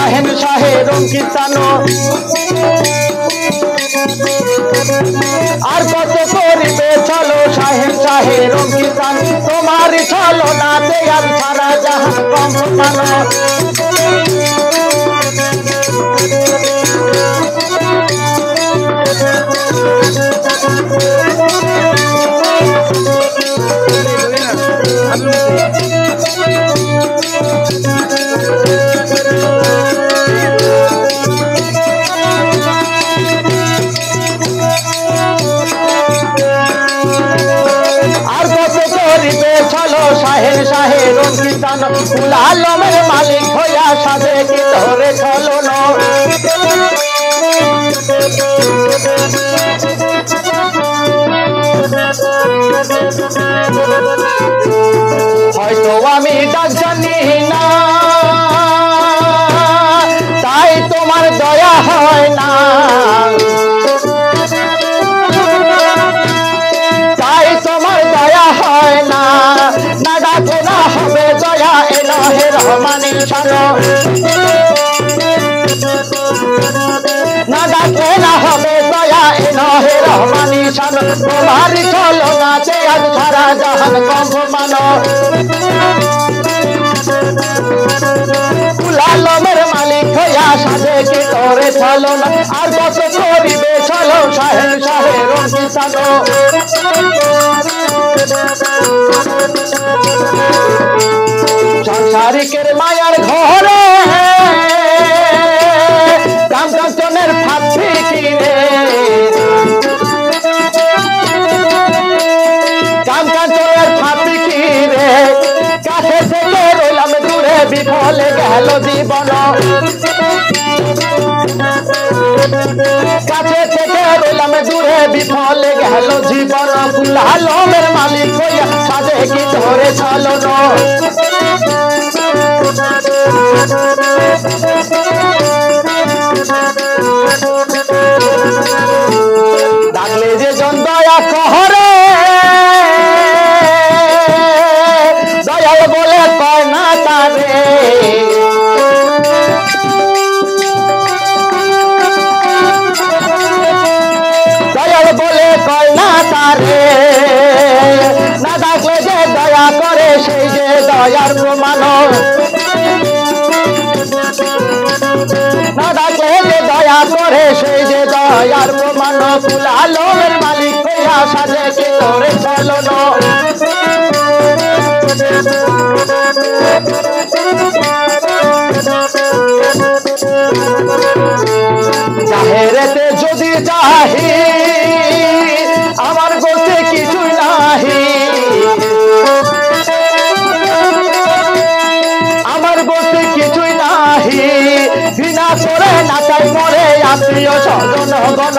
শাহেন শাহের কীর্তন আর কত করিবে চলো শাহেন শাহের কীর্তন তোমার চলো নাতে আর সারা জাহান কম্পমান শাহের শাহের কীর্তন কুল আলমের মালিক হইয়া সাজে কি ধরে চলো না হয়তো আমি ডাক জানি না তাই তোমার দয়া হয় না তাই তোমার দয়া হয় না না ডাকে না হবে দয়া এলাহে রহমানি শানো না ডাকে না হবে দয়া এলাহে রহমানি শানো তোমার চলো নাচে আজ সারা জাহান কম্পমান কুল আলমের মালিক হইয়া সাজে কি তোরে চলো না আর কত করিবে চলো শাহের শাহের কীর্তন সংসারিকের মায়ার ঘরে কাম কাঞ্চনের ফাঁকি কিনে কাম কাঞ্চনের ফাঁকি কিনে কাছে থেকে রইলাম দূরে বিফলে গেল জীবন কাছে থেকে রইলাম দূরে বিফলে গেল জীবন কুল আলমের মালিক হইয়া সাজে কি ধরে চলো না ডাকলে যে জন দয়া কহরে দয়াল বলে কয় না তারে দয়াল বলে কয় না তারে না ডাকলে যে দয়া করে সেই যে দয়ার প্রমাণ না ডাকলে যে দয়া করে সেই যে দয়ার প্রমাণ কুল আলমের মালিক হইয়া সাজে কি তোরে চলো না জাহেরেতে যদি যাহি আমার গোতে কিছুই নাহি আমার গোতে কিছুই নাহি ঘৃণা করে নাচাই মরে আত্মীয় স্বজন গণ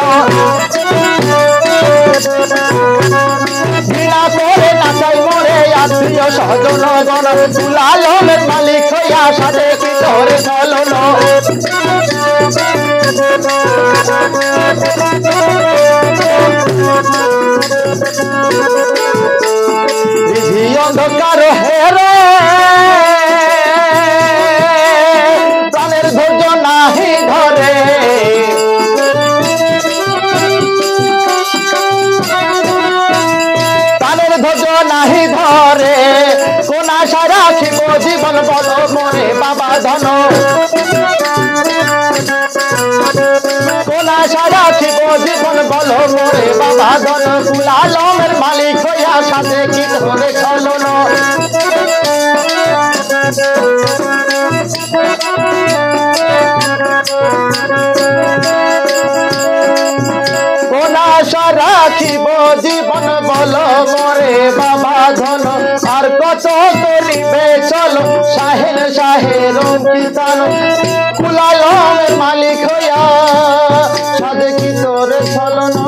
ঘৃণা করে নাচাই মরে আত্মীয় স্বজন গণ কুল আলমের মালিক হইয়া সাজে কি তোরে চলো না বিধি অন্ধকার হেরে প্রাণের ধৈর্য নাহি ধরে প্রাণের ধৈর্য নাহি ধরে কোন আশা রাখিব জীবন বল মরে বাবা ধন কোন আশা রাখিব জীবন বল মরে বাবা ধন কুল আলমের মালিক হইয়া সাথে কি ধরে চলো না কোন আশা রাখিব জীবন বল মরে বাবা ধন আর কত করিবে চলো শাহের শাহের কীর্তন কুল আলমের মালিক হইয়া সাধে কি তোরে চলো না